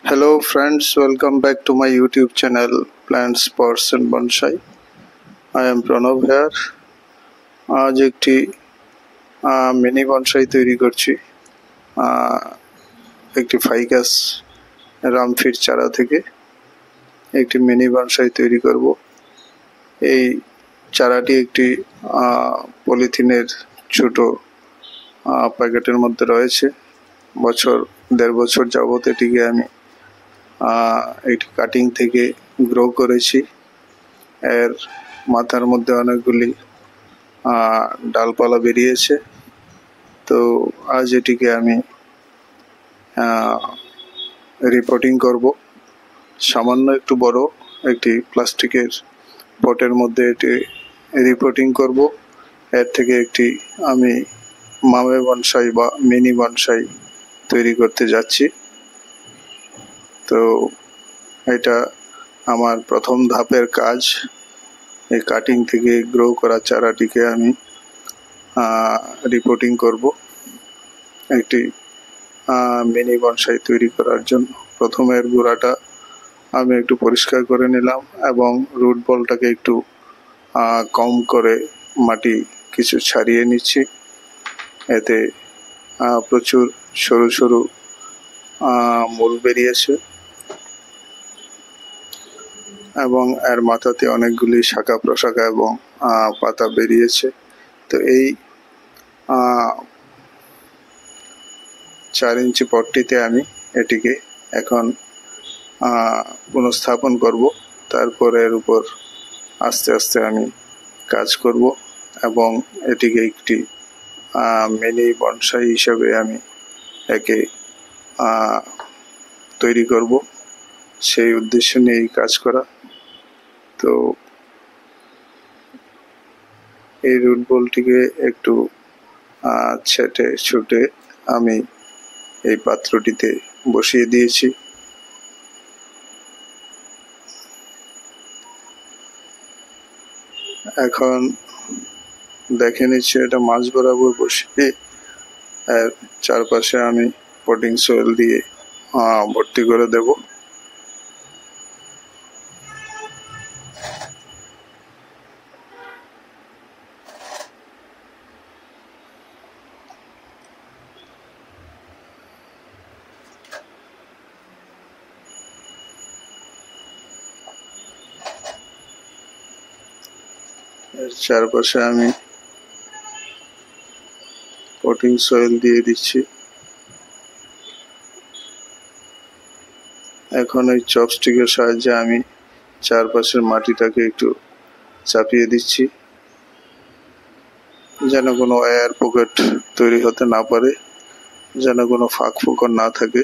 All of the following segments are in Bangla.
Hello friends, welcome back to my YouTube channel Plants, Pots and Bonsai. I am Pranav here. আজ একটি মিনি বনসাই তৈরি করছি একটি ফাইকাস রামফির চারা থেকে একটি মিনি বনসাই তৈরি করব। এই চারাটি একটি পলিথিনের ছোট প্যাকেটের মধ্যে রয়েছে। দেড় বছর যাবত এটিকে আমি একটি কাটিং থেকে গ্রো করেছি। এর মাথার মধ্যে অনেকগুলি ডালপালা বেরিয়েছে। তো আজ এটিকে আমি রিপোর্টিং করব। সামান্য একটু বড় একটি প্লাস্টিকের পটের মধ্যে এটি রিপোর্টিং করব। এর থেকে একটি আমি মামে বনসাই বা মিনি বনসাই তৈরি করতে যাচ্ছি। তো এটা আমার প্রথম ধাপের কাজ। এই কাটিং থেকে গ্রো করা চারাটিকে আমি রিপোর্টিং করব একটি মিনি বনসাই তৈরি করার জন্য। প্রথমে এর গোড়াটা আমি একটু পরিষ্কার করে নিলাম এবং রুট বলটাকে একটু কম করে মাটি কিছু ছাড়িয়ে নিচ্ছি। এতে প্রচুর সরু সরু মূল বেরিয়েছে এবং এর মাথাতে অনেকগুলি শাখা প্রশাখা এবং পাতা বেরিয়েছে। তো এই 4 ইঞ্চি পটটিতে আমি এটিকে এখন পুনঃস্থাপন করব। তারপর এর উপর আস্তে আস্তে আমি কাজ করব এবং এটিকে একটি মিনি বনসাই হিসেবে আমি একে তৈরি করব। সেই উদ্দেশ্য নিয়ে এই কাজ করা। তো এই রুট বলটিকে একটু ছুটে আমি এই পাত্রটিতে বসিয়ে দিয়েছি। এখন দেখে নিচ্ছি এটা মাঝ বরাবর বসিয়ে এর চারপাশে আমি পটিং সয়েল দিয়ে ভর্তি করে দেব। এর চারপাশে আমি পটিং সয়েল দিয়ে দিচ্ছি। এখন ওই চপস্টিকের সাহায্যে আমি চারপাশের মাটিটাকে একটু চাপিয়ে দিচ্ছি যেন কোনো এয়ার পকেট তৈরি হতে না পারে, যেন কোনো ফাঁক ফোকর না থাকে।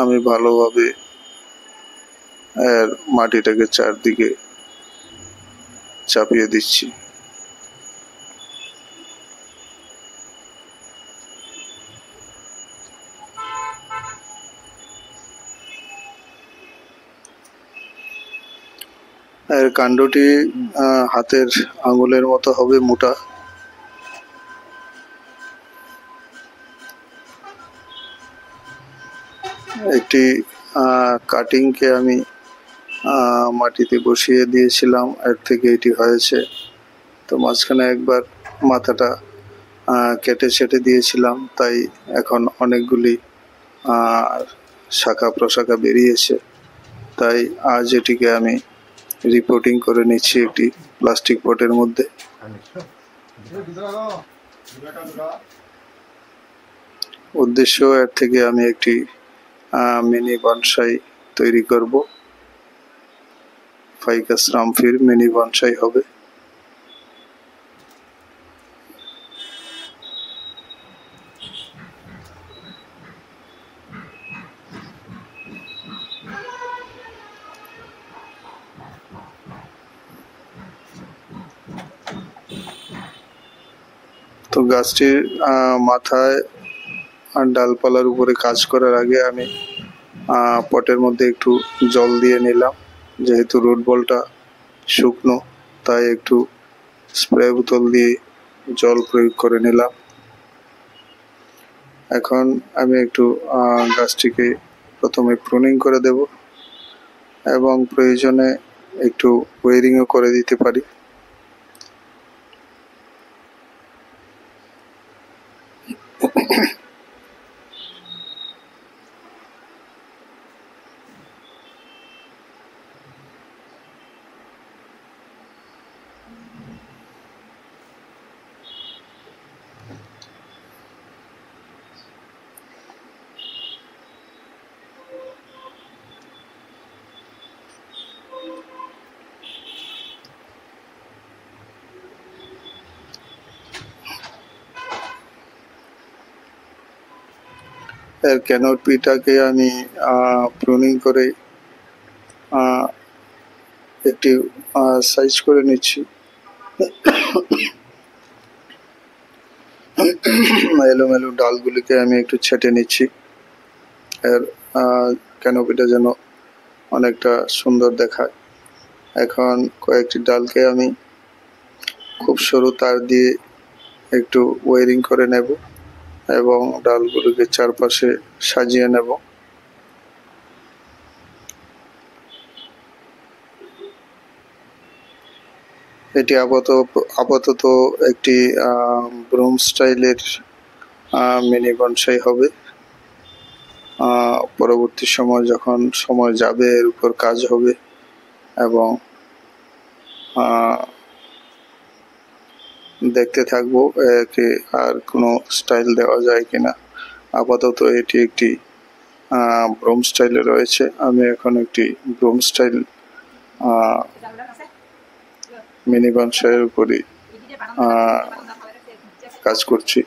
আমি ভালোভাবে এর মাটিটাকে চারদিকে চাপিয়ে দিচ্ছি। এর কাণ্ডটি হাতের আঙুলের মতো হবে মোটা। একটি কাটিংকে আমি মাটিতে বসিয়ে দিয়েছিলাম, এর থেকে এটি হয়েছে। তো মাঝখানে একবার মাথাটা কেটে ছেটে দিয়েছিলাম, তাই এখন অনেকগুলি শাখা প্রশাখা বেরিয়েছে। তাই আজ এটিকে আমি রিপোর্টিং করে নিচ্ছি একটি প্লাস্টিক পটের মধ্যে। উদ্দেশ্য এর থেকে আমি একটি মিনি বনসাই তৈরি করব। ফাইকাস রামফির মিনি বনসাই হবে। তো গাছটির মাথায় আর ডালপালার উপরে কাজ করার আগে আমি পটের মধ্যে একটু জল দিয়ে নিলাম। যেহেতু রুট বলটা শুকনো, তাই একটু স্প্রে বোতল দিয়ে জল প্রয়োগ করে নিলাম। এখন আমি একটু গাছটিকে প্রথমে প্রুনিং করে দেব এবং প্রয়োজনে একটু ওয়ারিংও করে দিতে পারি। এর ক্যানোপিটাকে আমি প্রুনিং করে একটি সাইজ করে নিচ্ছি। এলোমেলো ডালগুলিকে আমি একটু ছেটে নিচ্ছি, এর ক্যানোপিটা যেন অনেকটা সুন্দর দেখায়। এখন কয়েকটি ডালকে আমি খুব সরু তার দিয়ে একটু ওয়ারিং করে নেব এবং ডালগুলিকে চারপাশে সাজিয়ে নেব। এটি আপাতত একটি ব্রুম স্টাইলের মিনি বনসাই হবে। পরবর্তী সময় যখন সময় যাবে এর উপর কাজ হবে এবং দেখতে থাকবো একে আর কোনো স্টাইল দেওয়া যায় কিনা। আপাতত এটি একটি ব্রুম স্টাইলে রয়েছে। আমি এখন একটি ব্রুম স্টাইল মিনি বনসাইয়ের উপরই কাজ করছি।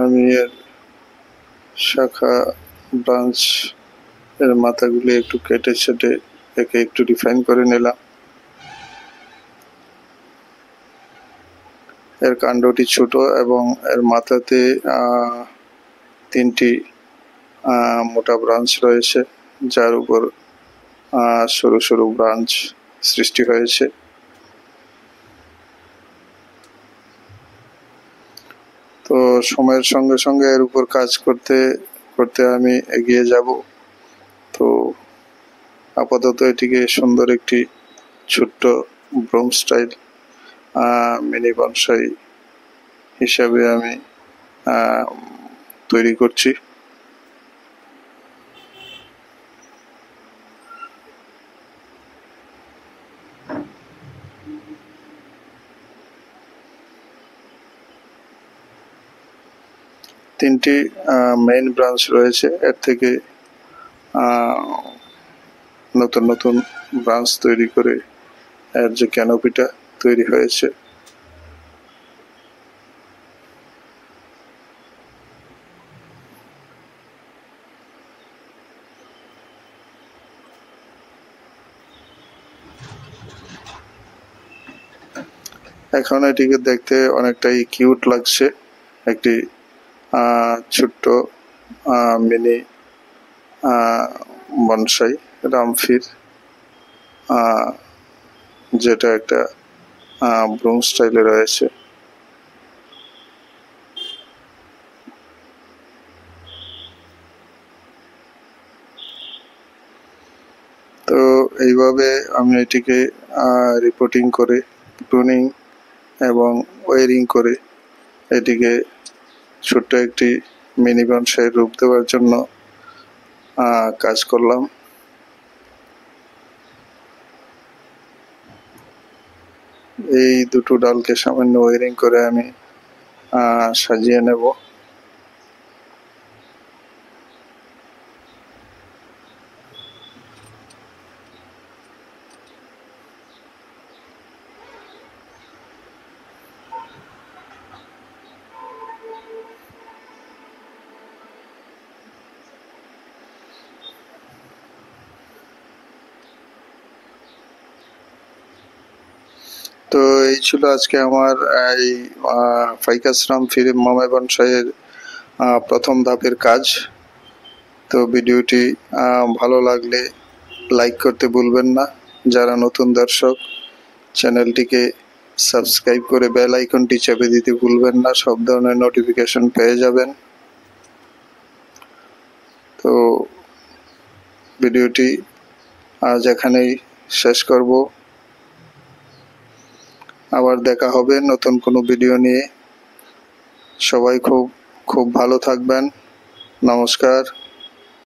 আমি এর শাখা ব্রাঞ্চ এর মাথাগুলি একটু কেটে ছেটে একে একটু রিফাইন করে নিলাম। এর কাণ্ডটি ছোট এবং এর মাথাতে তিনটি মোটা ব্রাঞ্চ রয়েছে, যার উপর সরু সরু ব্রাঞ্চ সৃষ্টি হয়েছে। তো সময়ের সঙ্গে সঙ্গে এর উপর কাজ করতে করতে আমি এগিয়ে যাব। তো আপাতত এটিকে সুন্দর একটি ছোট্ট ব্রুম স্টাইল মিনি বনসাই হিসাবে আমি তৈরি করছি। তিনটি মেইন ব্রাঞ্চ রয়েছে, এর থেকে নতুন নতুন ব্রাঞ্চ তৈরি করে এর যে ক্যানোপিটা তৈরি হয়েছে। এখন এটিকে দেখতে অনেকটাই কিউট লাগছে, একটি ছোট্ট মিনি বনসাই রামফির, যেটা একটা ব্রুম স্টাইলে রয়েছে। তো এইভাবে আমি এটিকে রিপোর্টিং করে, প্রুনিং এবং ওয়ারিং করে এটিকে ছোট্ট একটি মিনি বনসাইয়ের রূপ দেওয়ার জন্য কাজ করলাম। এই দুটো ডালকে সামান্য ওয়ারিং করে আমি সাজিয়ে নেব। তো এই ছিল আজকে আমার এই ফাইকাসরাম ফিরে মামাই বনসাইয়ের প্রথম ধাপের কাজ। তো ভিডিওটি ভালো লাগলে লাইক করতে ভুলবেন না। যারা নতুন দর্শক, চ্যানেলটিকে সাবস্ক্রাইব করে বেল আইকনটি চেপে দিতে ভুলবেন না, সব ধরনের নোটিফিকেশন পেয়ে যাবেন। তো ভিডিওটি আজ এখানেই শেষ করব। আবার দেখা হবে নতুন কোনো ভিডিও নিয়ে। সবাই খুব খুব ভালো থাকবেন। নমস্কার।